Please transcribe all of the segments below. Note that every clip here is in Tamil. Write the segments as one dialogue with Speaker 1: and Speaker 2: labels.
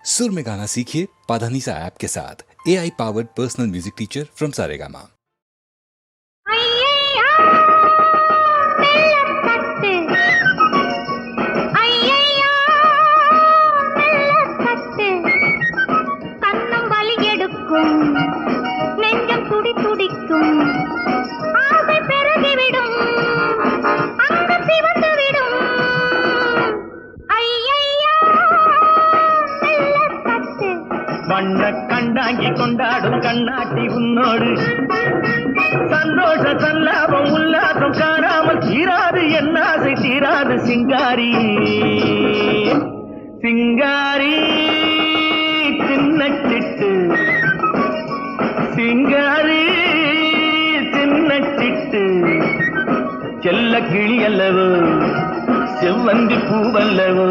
Speaker 1: सुर में गाना सीखिए पाधानीसा ऐप के साथ। AI powered personal music teacher from Saregama.
Speaker 2: நெஞ்சம் துடி துடிக்கும், ஆசை பெருகிவிடும், அங்கு சிவந்து விடும். ஐயையா மெல்லத்தட்டு.
Speaker 3: வண்ண கண்டாங்கி கொண்டாடும் கண்ணாட்டி உன்னோடு சந்தோஷ சல்லாபம் உல்லாசம் காணாமல் தீராது என் ஆசை தீராது சிங்காரி சிங்காரி சின்ன சிட்டு சிங்காரி சின்ன சிட்டு செல்ல கிளி அல்லவோ செவ்வந்தி பூவல்லவோ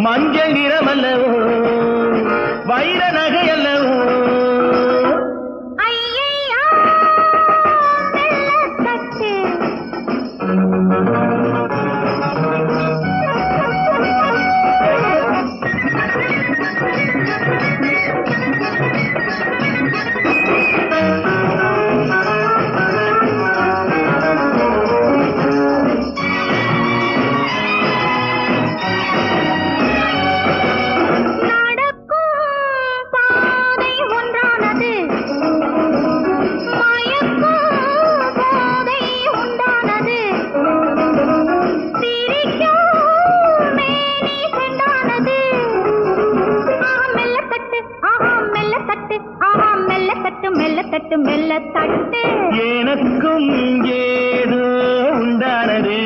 Speaker 3: மஞ்சள் நிறமல்லவோ வைர நகை அல்லவோ
Speaker 2: ஐயையா மெல்லத்தட்டு. மெல்லத்தட்டு
Speaker 3: எனக்கும் ஏதோ உண்டானது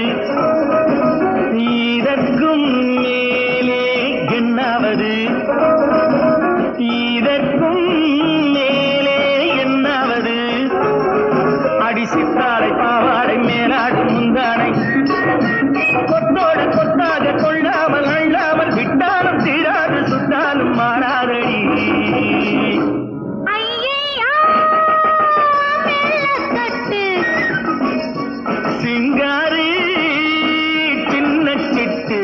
Speaker 3: இதற்கும் மேலே என்னாவது இதற்கும் மேலே என்னாவது அடி சித்தாடை பாவாடை மேலாடு முந்தாடை கொத்தோடு கொத்தாக கொள்ளாமல் அள்ளாமல் விட்டாலும் தீராது சுட்டாலும் மாறாதடி சிங்காரி சின்ன சிட்டு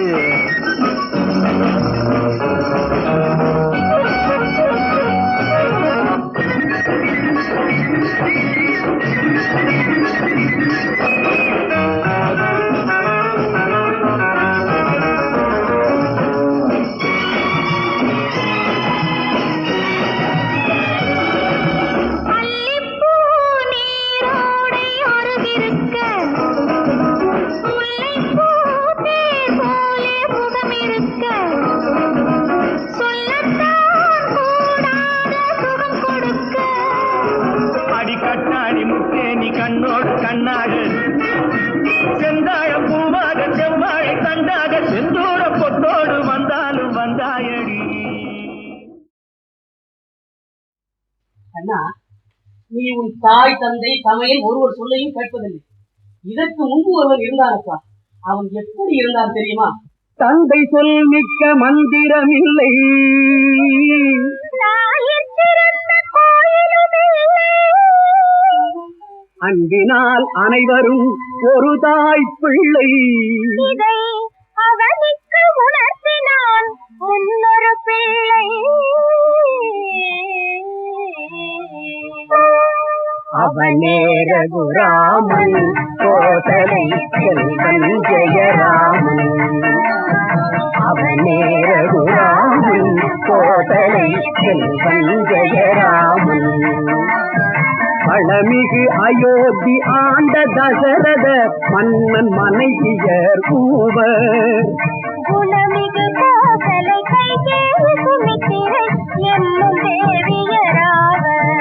Speaker 3: கண்ணாடி முக்கேனி கண்ணோடு கண்ணாக செந்தாழம் பூவாக செவ்வாழை தண்டாக செந்தூர பொட்டோடு வந்தாலும் வந்தாயடி.
Speaker 4: அண்ணா, நீ உன் தாய் தந்தை சமையல் ஒருவர் சொல்லையும் கேட்பதில்லை. இதற்கு முன்பு ஒருவர் இருந்தானப்பா. அவன் எப்படி இருந்தான் தெரியுமா?
Speaker 3: தந்தை சொல் மிக்க மந்திரமில்லை, அன்பினால் அனைவரும் ஒரு தாய் பிள்ளை.
Speaker 2: இதை அவனுக்கு உணர்த்தினான் முன்னொரு பிள்ளை.
Speaker 3: அவனே ரகுராமன் கோசலை செல்வன் ஜெயராமன். அவனே ரகுராமன் கோசலை செல்வன் ஜெயராமன். பழமிகு அயோத்தி ஆண்ட தசரத மன்னன் மனைவியர் பூவர்.
Speaker 2: குணமிகு கோசலை கைகேயி சுமித்திரை என்னும் தேவியராவர்.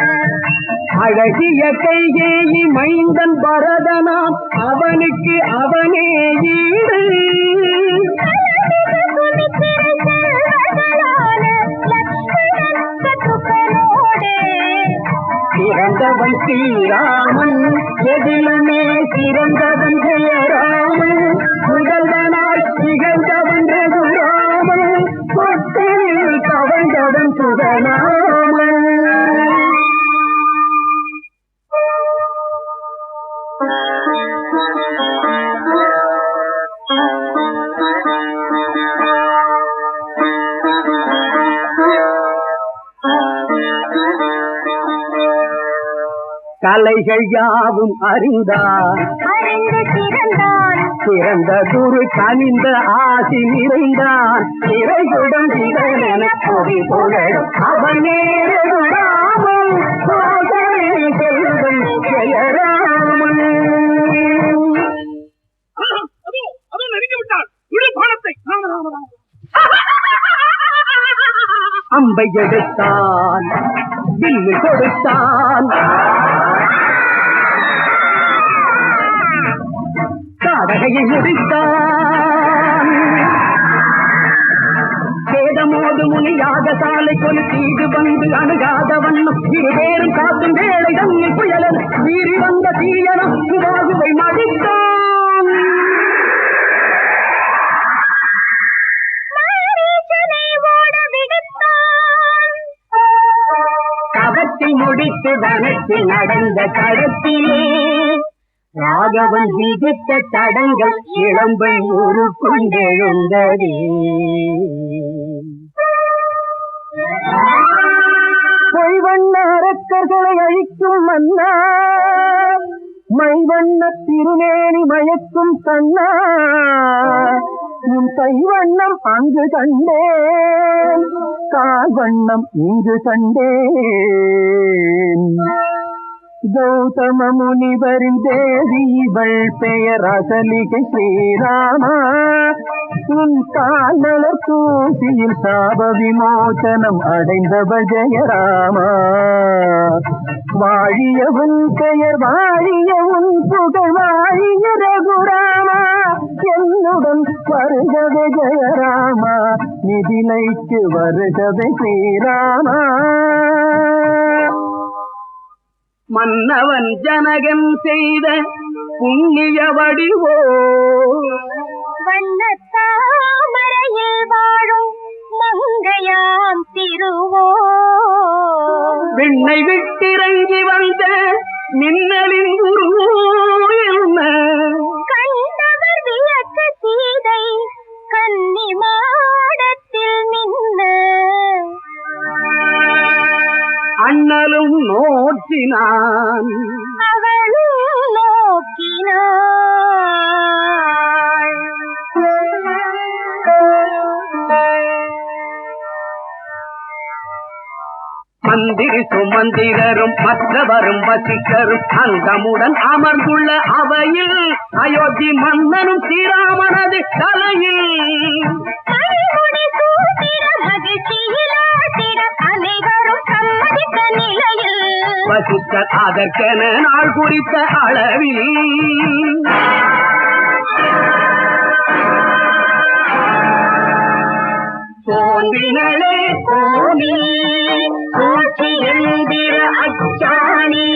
Speaker 3: அழகிய கைகேயி மைந்தன் பரதனாம் அவனுக்கு அவனே ஈடு.
Speaker 2: சுமித்திரை செல்வர்களான லக்ஷ்மணன் சத்ருகனோடு
Speaker 3: சிறந்தவன் ஸ்ரீராமன், எதிலுமே சிறந்தவன் ஜெயராமன். முதல்வனாய் திகழ்ந்தவன் ரகுராமன், சொத்தில் தவழ்ந்தவன் சுதராமன். கலைகள் யாவும் அறிந்தார்
Speaker 2: அறிந்து சிறந்தான்
Speaker 3: சிறந்த குரு கனிந்த ஆசி நிறைந்தான் இறைகுடம் இவனென கொடி புகழும் அவன் நேரராமன் செல்வன் ஜெயராமன்.
Speaker 4: அவன் நெருங்கி விட்டான். விடு பானத்தை.
Speaker 3: அம்பை எடுத்தான் வில்லு கொடுத்தான் காடகையை முடித்தான் வேதமோது முனியாக சாலை கொண்டு தீது வந்து அணுகாத வண்ணம் இருவேறும் காத்தும் வேலை தன்னில் புயலன் மீறி வந்த தீயனம் சுபாகுவை மடித்தான். கவத்தி முடித்து வனத்தில் நடந்த கடத்திலே ராகவன் விதித்த தடங்கள் இளம்பை உருக்கொண்டெழுந்ததே. பொய்வண்ண அரக்கர்களை அழிக்கும் மன்னா மைவண்ண திருமேனி மயக்கும் கண்ணா உன் கைவண்ணம் அங்கு கண்டேன் கால்வண்ணம் இங்கு கண்டேன். கௌதம முனிவரின் தேவி இவள் பெயர் அசலிகை ஸ்ரீராமா உன் கால்மலர் தூசியில் சாப விமோசனம் அடைந்தவள் ஜெயராமா. வாழிய உன் பெயர் வாழிய உன் புகழ் வாழிய ரகுராமா என்னுடன் வருகவே ஜெயராமா நிதிலைக்கு வருகவே ஸ்ரீராமா. மன்னவன் ஜனகன் செய்த புண்ணிய வடிவோ
Speaker 2: வண்ணத்தாமரையில் வாழும் மங்கையாம் திருவோ
Speaker 3: விண்ணை விட்டிறங்கி வந்த மின்னலின் உருவோ என்ன
Speaker 2: கண்டவர் வியக்க சீதை கன்னி மாடத்தில் நின்ன
Speaker 3: அண்ணலும் நோக்கினான்
Speaker 2: அவளும் நோக்கினாள்.
Speaker 3: மந்திரி சுமந்திரரும் மற்றவரும் வசிக்கரும் அங்கமுடன் அமர்ந்துள்ள அவையில் அயோத்தி மன்னனும் ஸ்ரீராமனது தலையில் வசித்த அதற்கென நாள் குறித்த அளவில் தோன்றினளே தோணி சூழ்ச்சி எந்திர அச்சாணி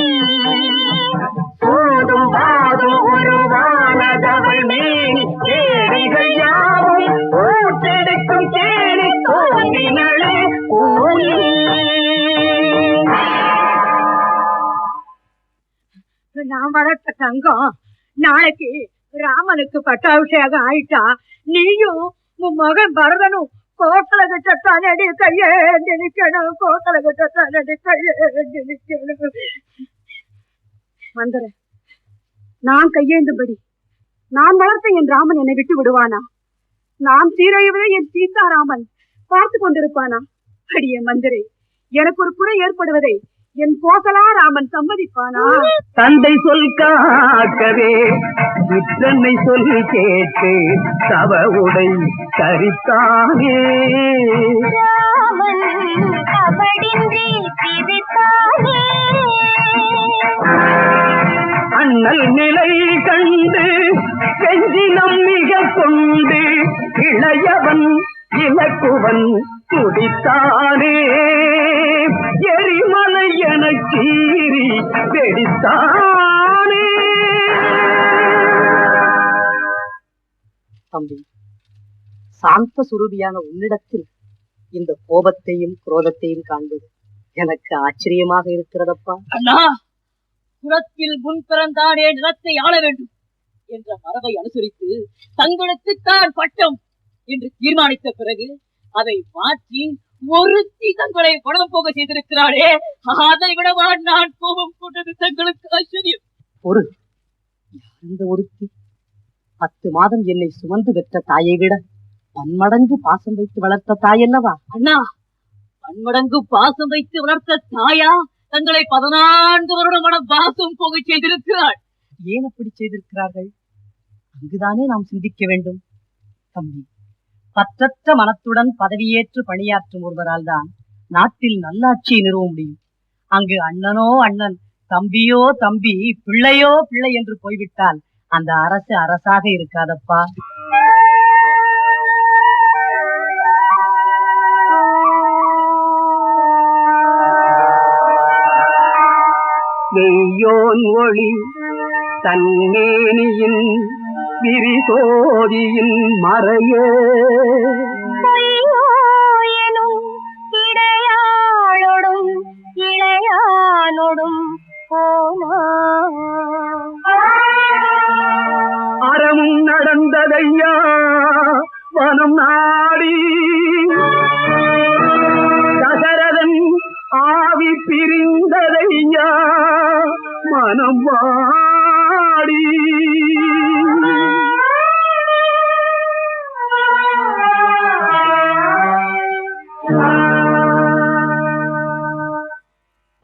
Speaker 3: சூடும் பாதும் உருவானதவள் மேனி கேடிகள் யாவும் ஊற்றெடுக்கும் கேணி தோன்றினளே தோணி.
Speaker 5: நான் வளர்த்த தங்கம் நாளைக்கு ராமனுக்கு பட்டாபிஷேகம் ஆயிட்டா நீயும் உன் மகன் பரதனும் கோட்டல கிட்டத்தானடி கையேந்தி நிக்கணும். கோட்டல கிட்டத்தானடி கையேந்தி நிக்கணும். வந்துற நான் கையேந்தும்படி நான் வளர்த்த என் ராமன் என்னை விட்டு விடுவானா? நான் சீரையவரை என் சீதாராமன் பார்த்து கொண்டிருப்பானா? அடியே மந்திரை, எனக்கு ஒரு குறை ஏற்படுவதை என் கோசலா ராமன் சம்மதிப்பானா?
Speaker 3: தந்தை சொல் காக்கவே சிற்றன்னை சொல் கேட்டு தவ உடை கரித்தானே
Speaker 2: ராமன் கபடின்றி சிரித்தானே.
Speaker 3: அண்ணல் நிலை கண்டு கெஞ்சினம் மிக கொண்டு இளையவன் இலக்குவன் துடித்தானே எரிமலை என சீறி வெடித்தானே.
Speaker 4: தம்பி, சாந்த சுரூபியான உன்னிடத்தில் இந்த கோபத்தையும் குரோதத்தையும் காண்பது எனக்கு ஆச்சரியமாக இருக்கிறதப்பா. அண்ணா, குலத்தில் முன் பிறந்தானே நிலத்தை ஆள வேண்டும் என்ற மரபை அனுசரித்து தங்களுக்கு தான் பட்டம் என்று தீர்மானித்த பிறகு அதை மாற்றி ஒருத்தி தங்களை பணம் போக செய்திருக்கிறாளே, அதை விடவா நான் கோபம் கொண்டது தங்களுக்கு ஆச்சரியம்? ஒரு இந்த ஒருத்தி 10 மாதம் என்னை சுமந்து பெற்ற தாயை விட பன்மடங்கு பாசம் வைத்து வளர்த்த தாய் அல்லவா? அண்ணா, பன்மடங்கு பாசம் வைத்து வளர்த்த தாயா தங்களை 14 வருடம் பாசம் போக செய்திருக்கிறாள். ஏன் அப்படி செய்திருக்கிறார்கள்? அங்குதானே நாம் சிந்திக்க வேண்டும். தம்பி, பற்றற்ற மனத்துடன் பதவியேற்று பணியாற்றும் ஒருவரால் தான் நாட்டில் நல்லாட்சியை நிறுவ முடியும். அங்கு அண்ணனோ அண்ணன், தம்பியோ தம்பி, பிள்ளையோ பிள்ளை என்று போய்விட்டால் அந்த அரசு அரசாக இருக்காதப்பா.
Speaker 3: நெய்யோன் ஒளி தன்மேனியின் விரிசோதியின் மறையே
Speaker 2: பொய்யோயனும் இடையாளொடும் இளையானொடும் போனா
Speaker 3: அறமும் நடந்ததையா வனம் நாடி தசரதன் ஆவி பிரிந்ததையா மனம் வாடி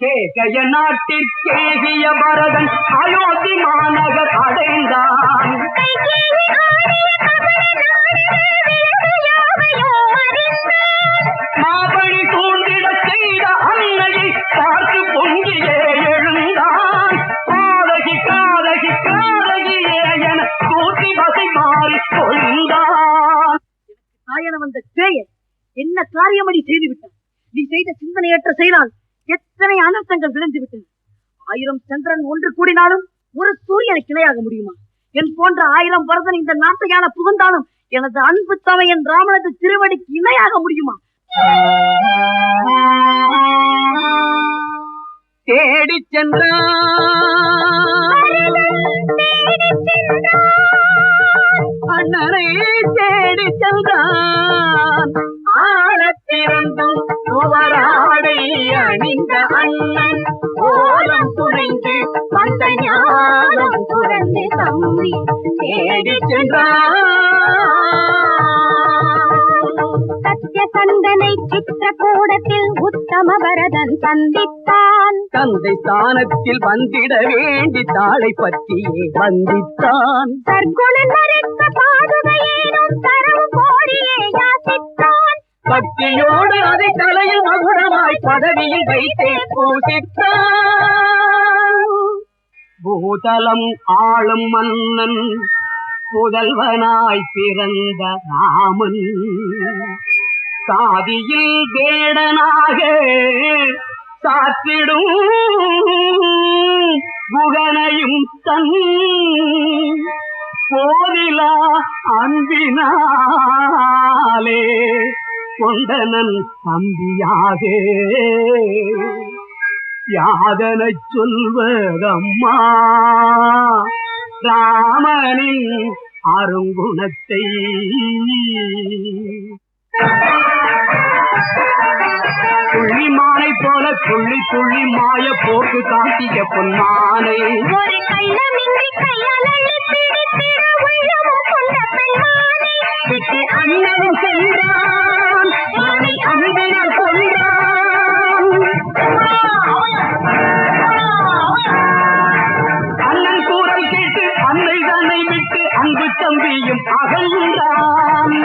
Speaker 3: கேகய நாட்டிற்கேகிய பரதன் அயோத்தி மாநகர் அடைந்தான். மாபழி சூழ்ந்திட செய்த அன்னையை பார்த்து பொங்கியே எழுந்தான். காதகி காதகி காதகியே என கூட்டி வசை மாறி கொழுந்தான்.
Speaker 4: தாயன வந்த பேய என்ன காரியமடி செய்து விட்டான்? நீ செய்த சிந்தனையற்ற செயலால் எத்தனை அனர்த்தங்கள் விளைந்து விட்டன. 1000 சந்திரன் ஒன்று கூடினாலும் ஒரு சூரியனை கிளையாக முடியுமா? என் போன்ற 1000 பரதன் இந்த நாட்டையான புகுந்தாலும் எனது அன்பு தமையன் ராமனது திருவடிக்கு இணையாக முடியுமா?
Speaker 3: தேடி சென்றான் அண்ணனை தேடி சென்றான். ஆழத்திறந்தும் சுவராடை அணிந்த அண்ணன் ஓலம் துணைந்து வந்த ஞானம் துறந்து தம்பி தேடி சென்றான்.
Speaker 2: சத்தியசந்தனை சித்திரகூடத்தில் உத்தம பரதன் சந்தித்தான்.
Speaker 3: தந்தை ஸ்தானத்தில் வந்திட வேண்டி தாளை பற்றியே வந்தித்தான்.
Speaker 2: சர்க்குணன் மறைத்த பாதுகையேனும் தரவு கோரியே யாசித்தான்.
Speaker 3: பக்தியோடு அதை தலையில் மகுடமாய் பதவியில் வைத்தே பூசித்தான். பூதலம் ஆளும் மன்னன் புதல்வனாய் பிறந்த ராமன் சாதியில் வேடனாக சாத்திடும் புகனையும் தன் போதிலா அன்பினாலே கொண்டனன் தம்பியாக யாதனை சொல்வதம்மா ராமனின் அருங்குணத்தை. புள்ளிமானை போல துள்ளி துள்ளி மாய போக்கு காட்டிய பொன்மானை
Speaker 2: ஒரு கள்ளமின்றி கையால் அள்ளி பிடித்திட உள்ளமும் கொண்ட பெண்மானை
Speaker 3: விட்டு அண்ணனும் சென்றான். அவனை அன்பினால் கொன்றான். அண்ணன் கூறல் கேட்டு அன்னை தன்னை விட்டு அன்பு தம்பியும் அகன்றான்.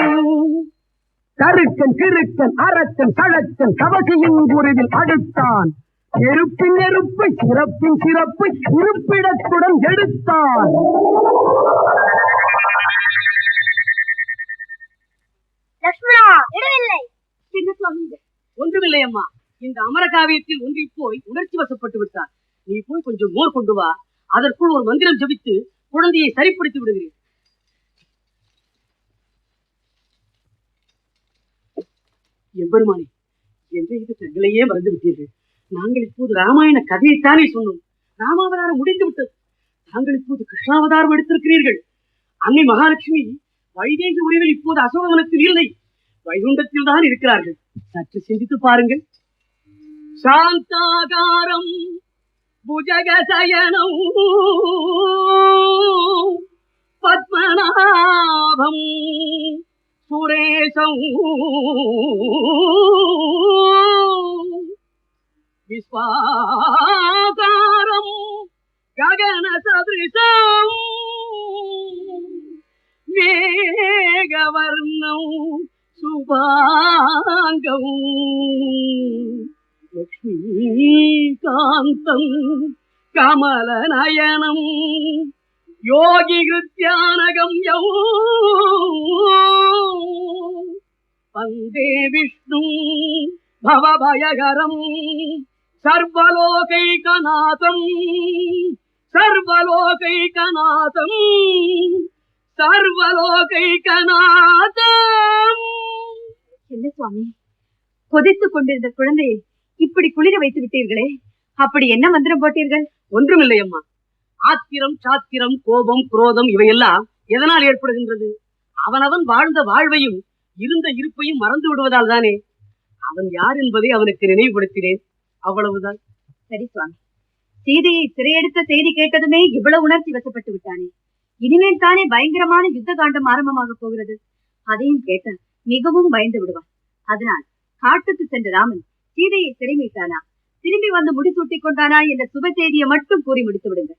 Speaker 3: கருக்கன் கிருக்கன் அரக்கன் சழக்கன் கவசியின் குருவில் அடுத்தான். நெருப்பின் நெருப்பை சிறப்பின் சிறப்பை இருப்பிடத்துடன் எடுத்தான்.
Speaker 2: லக்ஷ்மணா இடவில்லை.
Speaker 4: என்ன சுவாமி இது? ஒன்றுமில்லை அம்மா, இந்த அமரகாவியத்தில் ஒன்றி போய் உணர்ச்சி வசப்பட்டு விட்டார். நீ போய் கொஞ்சம் மோர் கொண்டு வா. அதற்குள் ஒரு மந்திரம் ஜபித்து குழந்தையை சரிப்படுத்தி விடுகிறேன். எம்பெருமானே, என்று தங்களையே மறந்து விட்டீர்கள். நாங்கள் இப்போது ராமாயண கதையைத்தானே சொன்னோம். ராமாவதாரம் முடிந்து விட்டது. தாங்கள் இப்போது கிருஷ்ணாவதாரம் எடுத்திருக்கிறீர்கள். அன்னை மகாலட்சுமி வைதேகி உறவில் இப்போது அசோகவனத்தில் இல்லை.
Speaker 3: வைகுண்டத்தில் தான் இருக்கிறார்கள். சற்று சிந்தித்து பாருங்கள். சாந்தாகாரம் புஜகசயனம் பத்மநாபம் சுரேசம் விஸ்வாகாரம் ககன சதிருஷம் மேகவர்ணம் சுபாங்கம் லக்ஷ்மீகாந்தம் கமலநயனம் யோகி கிருத்யானகம் யௌ வந்தே விஷ்ணு பவபயகரம் சர்வலோகைகநாதம் சர்வலோகைகநாதம் சர்வலோகைகநாதம்.
Speaker 5: என்ன சுவாமி, கொதித்துக் கொண்டிருந்த குழந்தையை இப்படி குளிர வைத்து விட்டீர்களே, அப்படி என்ன மந்திரம் போட்டீர்கள்?
Speaker 3: ஒன்றுமில்லை அம்மா. ஆத்திரம், சாத்திரம், கோபம், குரோதம் இவையெல்லாம் எதனால் ஏற்படுகின்றது? அவனவன் வாழ்ந்த வாழ்வையும் இருந்த இருப்பையும் மறந்து விடுவதால் தானே. அவன் யார் என்பதை அவனுக்கு நினைவுபடுத்தினேன், அவ்வளவுதான்.
Speaker 5: சரி சுவாமி, சீதையை சிறையெடுத்த செய்தி கேட்டதுமே இவ்வளவு உணர்ச்சி வசப்பட்டு விட்டானே, இனிமேல் தானே பயங்கரமான யுத்த காண்டம் ஆரம்பமாக போகிறது. அதையும் கேட்ட மிகவும் பயந்து விடுவான். அதனால் காட்டுக்கு சென்ற ராமன் சீதையை சிறை மீட்டானா, திரும்பி வந்து முடிசூட்டிக் கொண்டானா என்ற சுப செய்தியை மட்டும் கூறி முடித்து விடுங்க.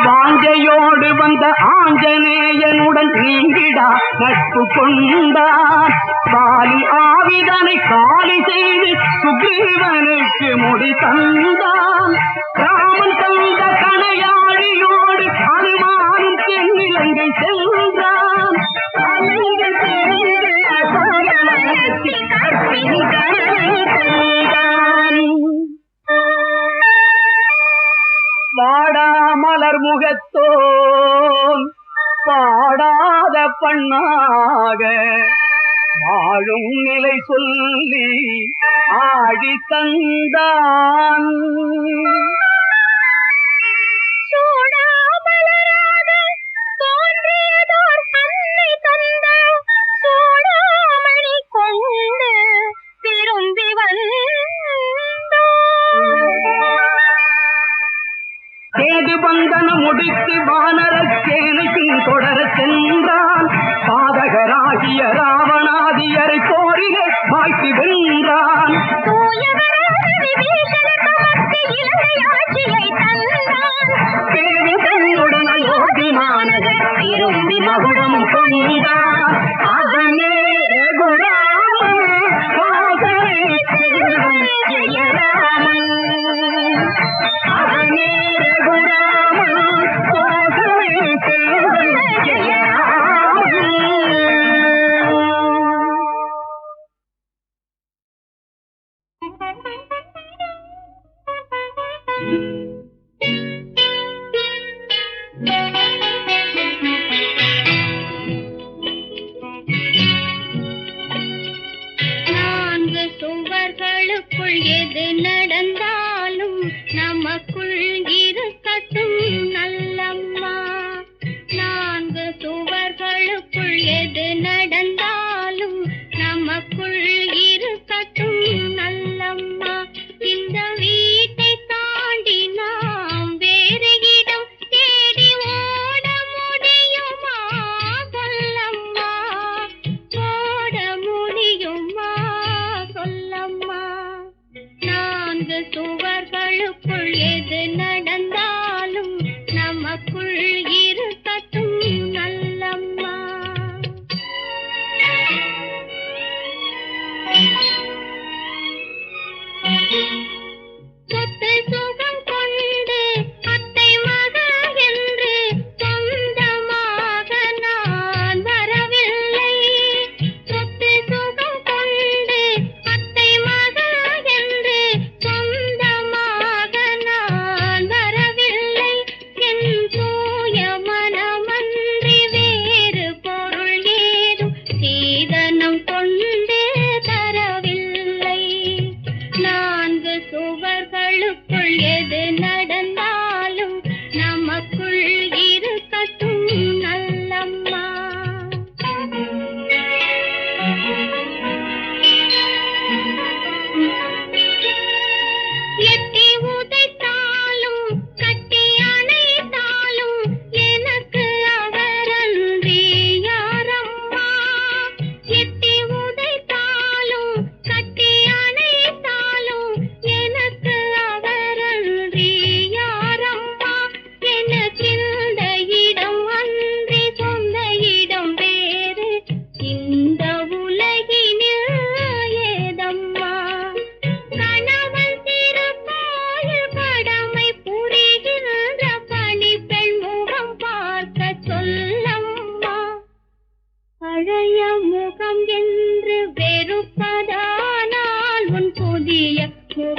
Speaker 3: வாஞ்சையோடு வந்த ஆஞ்சநேயனுடன் நீங்கிடா நட்பு கொண்டான். காலி ஆவிதனை காலி செய்து சுக்ரீவனுக்கு முடி தந்தான். ராமன் தந்த கணையாழியோடு அனுமானும் தென்னிலங்கை சென்றான். வாடாமலர் முகத்தோன் பாடாத பண்ணாக வாழும் நிலை சொல்லி ஆடி தந்தான். சேது பந்தனம் முடித்து வானர சேனைக்கும் தொடர சென்றான். பாதகராகிய ராவணாதியரை போரிலே வாய்த்து வென்றான். தன்னுடன் அயோத்திமானக திரும்பி மகுடம் கொண்டான். அதனே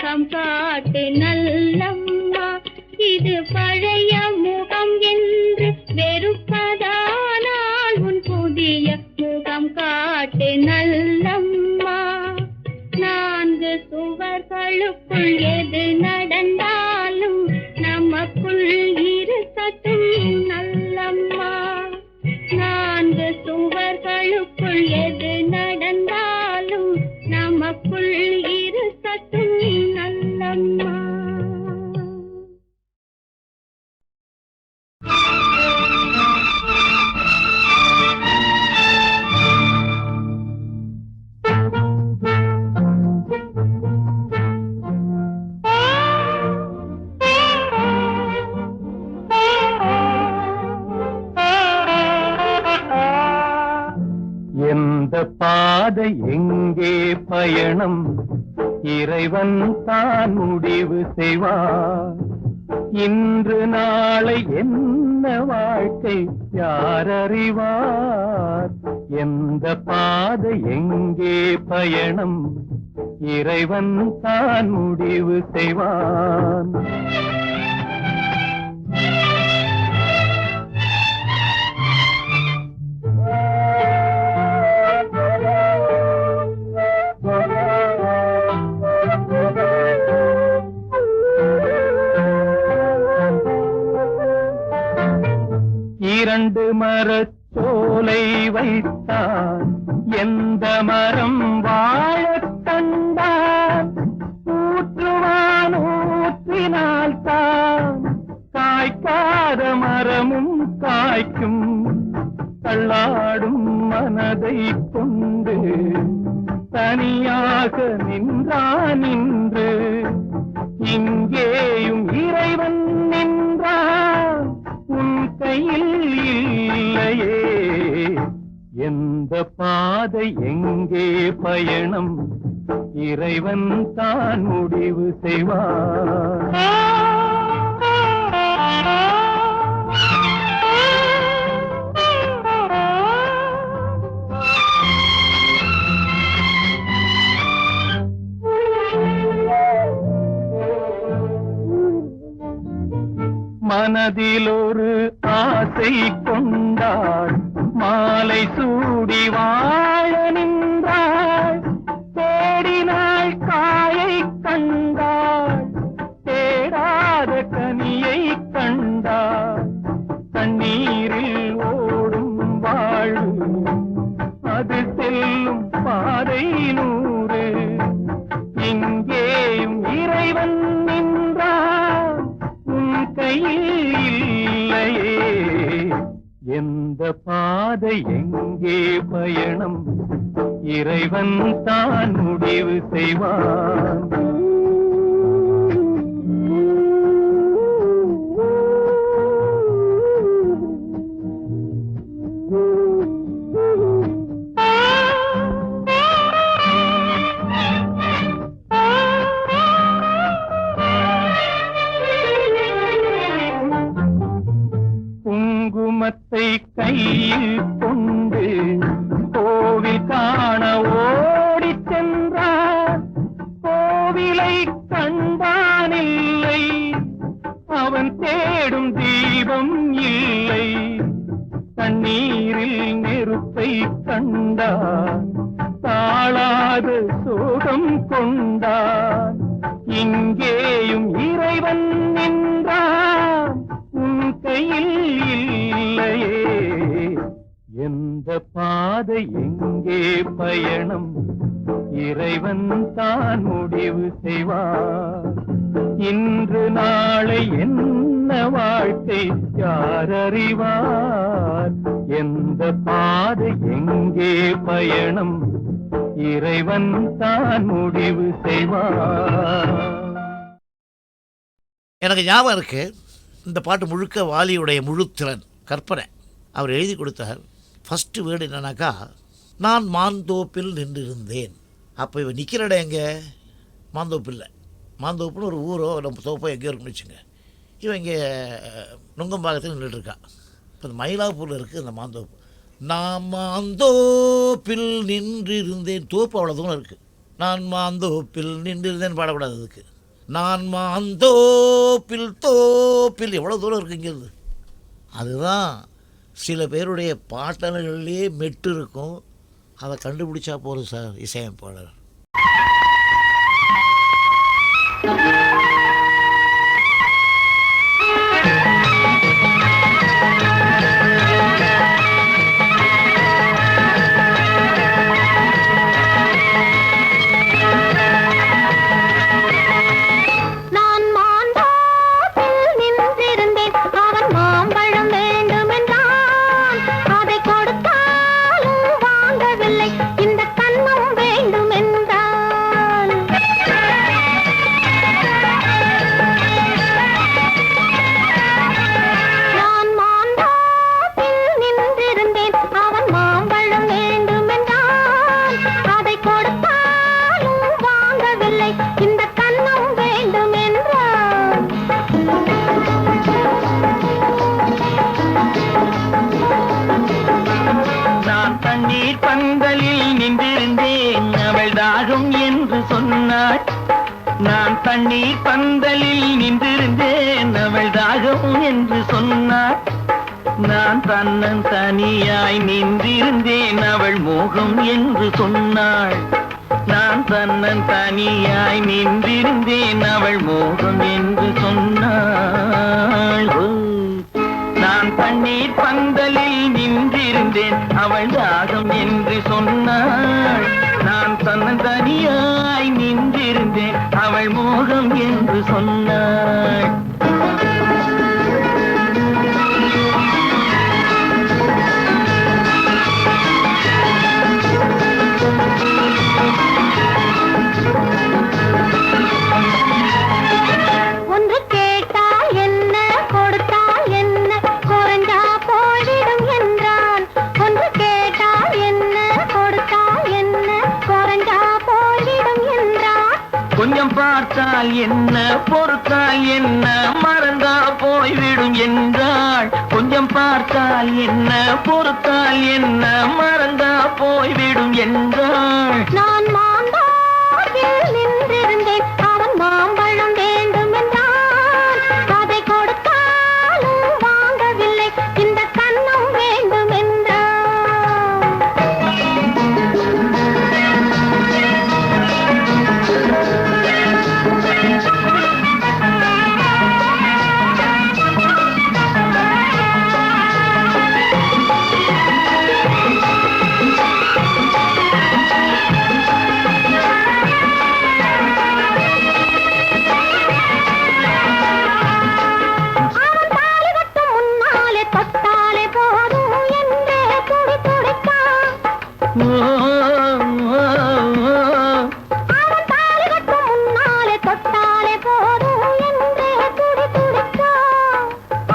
Speaker 2: முகம் காட்டு நல்லம்மா, இது பழைய முகம் என்று வெறுப்பதானால் உன் புதிய முகம் காட்டு நல்லம்மா. நான்கு சுவர்களுக்குள் எது நடந்தாலும் நமக்குள் இருக்கட்டும் நல்லம்மா. நான்கு சுவர்களுக்குள் எது நடந்தாலும் நமக்குள் இருக்கட்டும் நல்லம்மா.
Speaker 6: எந்த பாதை எங்கே பயணம் இறைவன் தான் முடிவு செய்வார். இன்று நாளை என்ன வாழ்க்கை யார் அறிவார். எந்த பாதை எங்கே பயணம் இறைவன் தான் முடிவு செய்வான். இரண்டு மரச்சோலை வைத்தான், எந்த மரம் வாழக் கண்டான். ஊற்றுவான் ஊற்றினால் தான் காய்க்காத மரமும் காய்க்கும். தள்ளாடும் மனதை கொண்டு தனியாக நின்றான் நின்று. இங்கேயும் இறைவன் நின்றான், உன் கையில் இல்லையே. எந்த பாதை எங்கே பயணம் இறைவன் தான் முடிவு செய்வான். மனதில் ஒரு ஆசை கொண்டாள், மாலை சூடி வாழ நின்றாள். தேடினாள் காயை கண்டாள், தேடாத கனியை கண்டாள். கண்ணீரில் ஓடும் வாழ்வு அது செல்லும் பாதை நூறு. இங்கேயும் இறைவன் நின்றான், உன் கையில் இல்லையே. எந்த பாதை எங்கே பயணம் இறைவன் தான் முடிவு செய்வான். குங்குமத்தை கையில் கொண்டு கோவில் காண ஓடிச் சென்றான். கோவிலை கண்டானில்லை, அவன் தேடும் தீபம் இல்லை. தண்ணீரில் நெருப்பை கண்டான், தாழாத சோகம் கொண்டான். இங்கேயும் இறைவன் நின்றான், உன் கையில் இல்லையே. எந்த பாதை எங்கே பயணம் இறைவன் தான் முடிவு செய்வார். இன்று நாளை என்ன வாழ்க்கை யார் அறிவார். எந்த பாதை எங்கே பயணம் இறைவன் தான் முடிவு செய்வார்.
Speaker 7: எனக்கு ஞாபகம் இருக்கு, இந்த பாட்டு முழுக்க வாலியுடைய முழுத்திறன் கற்பனை. அவர் எழுதி கொடுத்தார். ஃபஸ்ட்டு வேர்டு என்னன்னாக்கா, நான் மாந்தோப்பில் நின்றிருந்தேன். அப்போ இவன் நிற்கிற இடம் எங்கே? மாந்தோப்பில். மாந்தோப்புன்னு ஒரு ஊரோ நம்ம தோப்போ எங்கேயோ இருக்குன்னு வச்சுங்க. இவன் இங்கே நுங்கம்பாக்கத்தில் நின்றுட்டுருக்கா. இப்போ இந்த மயிலாப்பூரில் இருக்குது இந்த மாந்தோப்பு. நான் மாந்தோப்பில் நின்றிருந்தேன். தோப்பு அவ்வளோ தூரம் இருக்குது. நான் மாந்தோப்பில் நின்றிருந்தேன் பாடக்கூடாது. அதுக்கு நான் மாந்தோப்பில் தோப்பில் எவ்வளோ தூரம் இருக்குங்கிறது. அதுதான் சில பேருடைய பாட்டல்கள்லேயே மெட்டு இருக்கும். அதை கண்டுபிடிச்சா போதும் சார் இசையமைப்பாளர்.
Speaker 6: நான் தண்ணீர் பந்தலில் நின்றிருந்தேன் அவள் தாகம் என்று சொன்னாள். நான் தன்னன் தனியாய் நின்றிருந்தேன் அவள் மோகம் என்று சொன்னாள். நான் தன்னன் தனியாய் நின்றிருந்தேன் அவள் மோகம் என்று சொன்னாள். நான் தண்ணீர் பந்தலில் நின்றிருந்தேன் அவள் தாகம் என்று சொன்னாள். நான் தன்னன் தனியாய் நின்றிருந்தேன் அவள் மோகம் என்று சொன்னாள்.
Speaker 2: ஒன்று கேட்டால் என்ன கொடுத்தால் என்ன குறைஞ்சா போய்விடும் என்றான். ஒன்று கேட்டால் என்ன கொடுத்தால் என்ன குறைஞ்சா போய்விடும் என்றான்.
Speaker 6: கொஞ்சம் பார்த்தால் என்ன பொறுத்தால் என்ன மறந்தா போய்விடும் என்றாள். கொஞ்சம் பார்த்தால் என்ன பொறுத்தால் என்ன மறந்தா போய்விடும் என்றாள்.
Speaker 2: நான் மாந்தோப்பில் நின்றிருந்தேன் அவன் மாம்பழம் வேண்டும் என்றான். அதை கொடுத்தாலும் வாங்கவில்லை இந்த கன்னம் வேண்டும் என்றான்.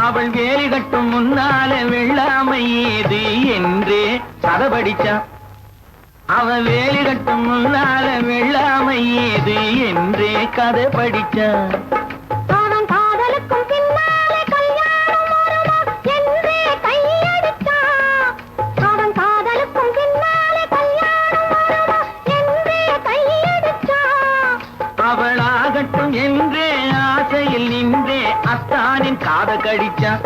Speaker 6: அவள் வேலி கட்டும் முன்னாலே வெள்ளாமை ஏது என்றே கதை படிச்சான். அவள் வேலி கட்டும் முன்னால வெள்ளாமை ஏது என்றே கதை படிச்சான்.
Speaker 2: அவன் காதலுக்கும் பின்னாலே கல்யாணம் வருமா என்றே கையடித்தான். அவன் காதலுக்கும் பின்னாலே கல்யாணம் வருமா என்றே கையடித்தான்.
Speaker 6: அவளாகட்டும் என்றே ஆசையில் நின்றே அத்தானின் காத கடிச்சான்.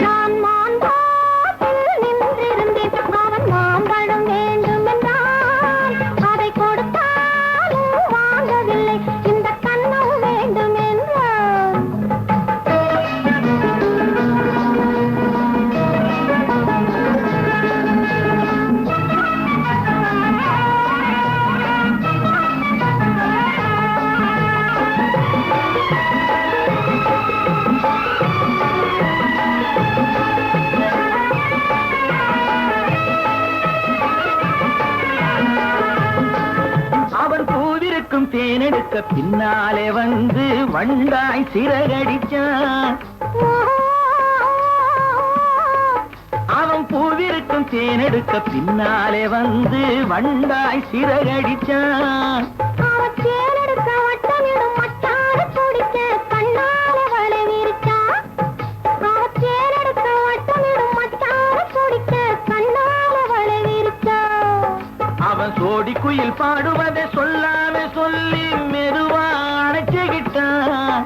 Speaker 2: நான் மாந்தோப்பில் நின்றிருந்தேன் அவன் மாம்பழம் வேண்டும் என்றான். அதை கொடுத்தாலும் வாங்கவில்லை இந்த கன்னம் வேண்டும் என்றான்.
Speaker 6: அவன் பூவிருக்கும் தேனெடுக்க பின்னாலே வந்து வண்டாய் சிறகடிச்சான். அவன் பூவிருக்கும் தேனெடுக்க பின்னாலே வந்து வண்டாய் சிறகடிச்சான்.
Speaker 2: அவன் தேனெடுக்க வட்டமிடும் மட்டாறு குடிக்க கண்ணாலே வலை விரிச்சான். அவன் தேனெடுக்க வட்டமிடும்
Speaker 6: குயில் பாடுவதை சொல்லாம சொல்லி மெதுவா அணைச்சுக்கிட்டான்.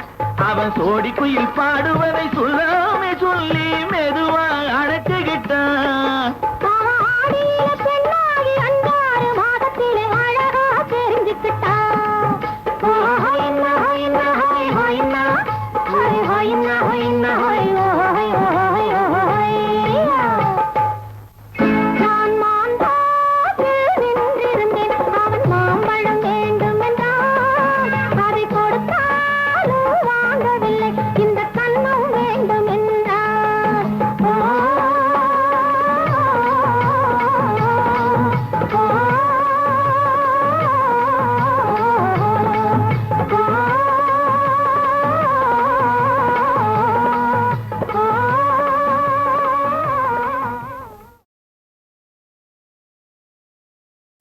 Speaker 6: அவன் சோடி குயில் பாடுவதை சொல்லாம சொல்லி மெதுவா அணைச்சுக்கிட்டான்.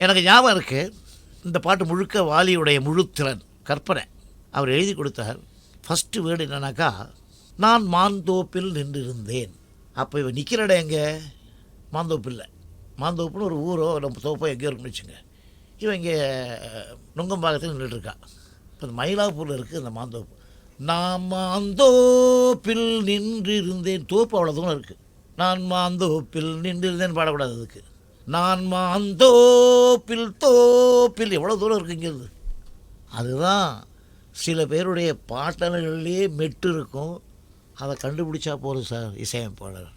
Speaker 7: எனக்கு ஞாபகம் இருக்குது, இந்த பாட்டு முழுக்க வாலியுடைய முழுத்திறன் கற்பனை. அவர் எழுதி கொடுத்தார். ஃபஸ்ட்டு வேர்டு என்னன்னாக்கா, நான் மாந்தோப்பில் நின்றிருந்தேன். அப்போ இவன் நிற்கிற இடம் எங்கே? மாந்தோப்பில்லை. மாந்தோப்புன்னு ஒரு ஊரோ நம்ம தோப்போ எங்கேயோ இருக்குன்னு வச்சுங்க. இவன் இங்கே நுங்கம்பாக்கத்தில் நின்றுட்டுருக்கா. இப்போ இந்த மயிலாப்பூரில் இருக்குது இந்த மாந்தோப்பு. நான் மாந்தோப்பில் நின்றிருந்தேன். தோப்பு அவ்வளோ தூரம் இருக்குது. நான் மாந்தோப்பில் நின்றிருந்தேன் பாடக்கூடாது. அதுக்கு நான் மாந்தோப்பில் தோப்பில் எவ்வளோ தூரம் இருக்குங்கிறது. அதுதான் சில பேருடைய பாட்டல்கள்லேயே மெட்டு இருக்கும். அதை கண்டுபிடிச்சா போதும் சார் இசையமைப்பாளர்.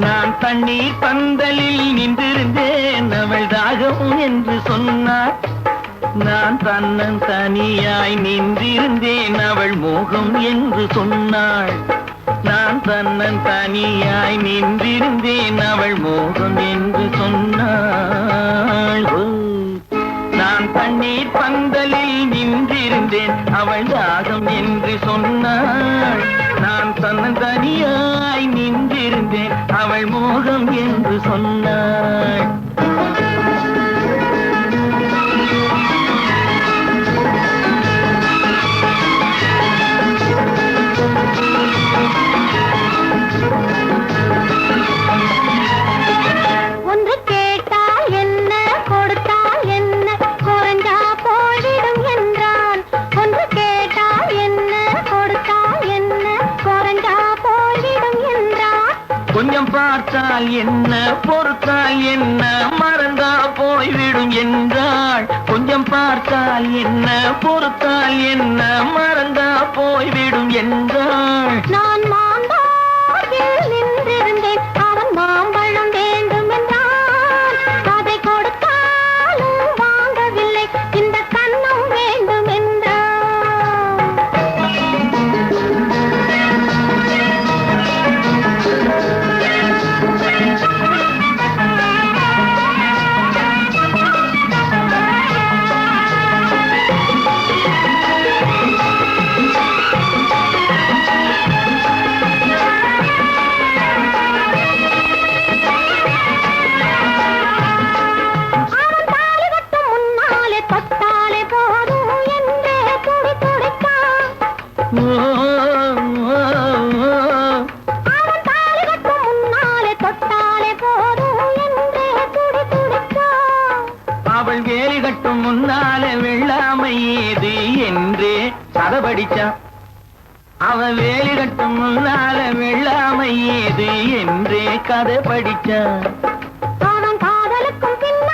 Speaker 7: நான் தண்ணீர் பந்தலில் நின்றிருந்தேன், அவள் தாகம் என்று சொன்னாள். நான் தன்னன் தனியாய் நின்றிருந்தேன், அவள் மோகம் என்று சொன்னாள். நான் தன்னன் தனியாய் நின்றிருந்தேன், அவள் மோகம் என்று சொன்னாள். நான் தண்ணீர் பந்தலில் நின்றிருந்தேன், அவள் தாகம் என்று சொன்னாள். நான் தன்னன் தனியாய் நின்றிருந்தேன், அவள் மோகம் என்று சொன்னாள்.
Speaker 2: ஒன்று கேட்டால் என்ன, கொடுத்தால் என்ன, குறைஞ்சா போய்விடும் என்றான். ஒன்று கேட்டால் என்ன, கொடுத்தால் என்ன, குறைஞ்சா போய்விடும் என்றான்.
Speaker 6: கொஞ்சம் பார்த்தால் என்ன, பொறுத்தால் என்ன, மறந்தா போய்விடும் என்றாள். கொஞ்சம் பார்த்தால் என்ன, பொறுத்தால் என்ன, மறந்தா போய்விடும் என்றாள்.
Speaker 2: நான் மாந்தோப்பில் நின்றிருந்தேன், அவன் மாம்பழம் வேண்டும் என்றான். அதை கொடுத்தாலும் வாங்கவில்லை, இந்த கன்னம் வேண்டும் என்றான்.
Speaker 6: அவள் வேலி கட்டும் முன்னாலே வெள்ளாமை ஏது என்றே கதை படிச்சான். அவன் வேலி கட்டும் முன்னால வெள்ளாமை ஏது என்றே கதை படிச்சான்.
Speaker 2: அவன் காதலுக்கும் பின்னால்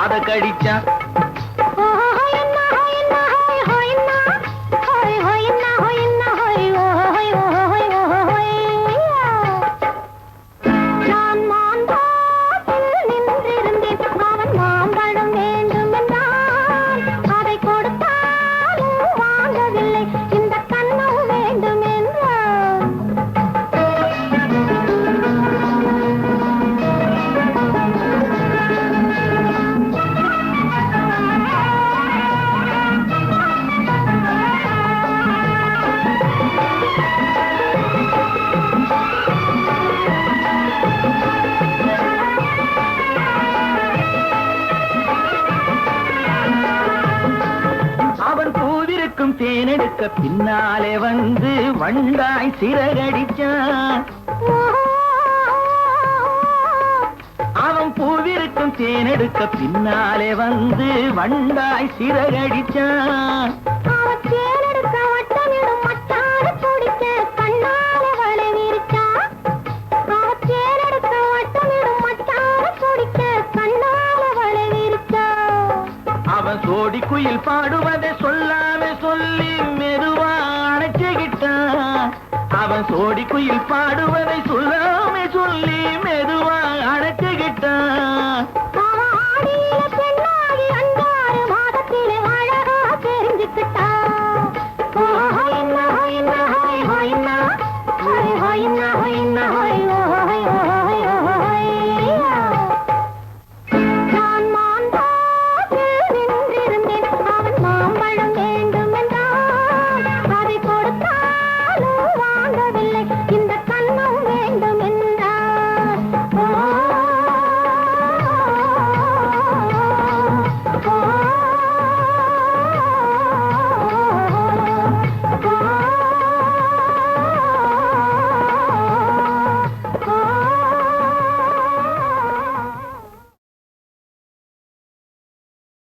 Speaker 6: காத கடிச்சா தேனெடுக்க பின்னாலே வந்து வண்டாய் சிறகடிச்சான் அவன் பூவிருக்கும் தேனெடுக்க பின்னாலே வந்து வண்டாய் சிறகடிச்சான் அவன் சோடி குயில் பாடுவதை சொல்லாம சொல்லி மெதுவா அணைச்சுகிட்டான் அவன் சோடி குயில் பாடுவதை சொல்லாம சொல்லி மெதுவா அணைச்சுகிட்டான்
Speaker 2: தெரிஞ்சுக்கிட்டான்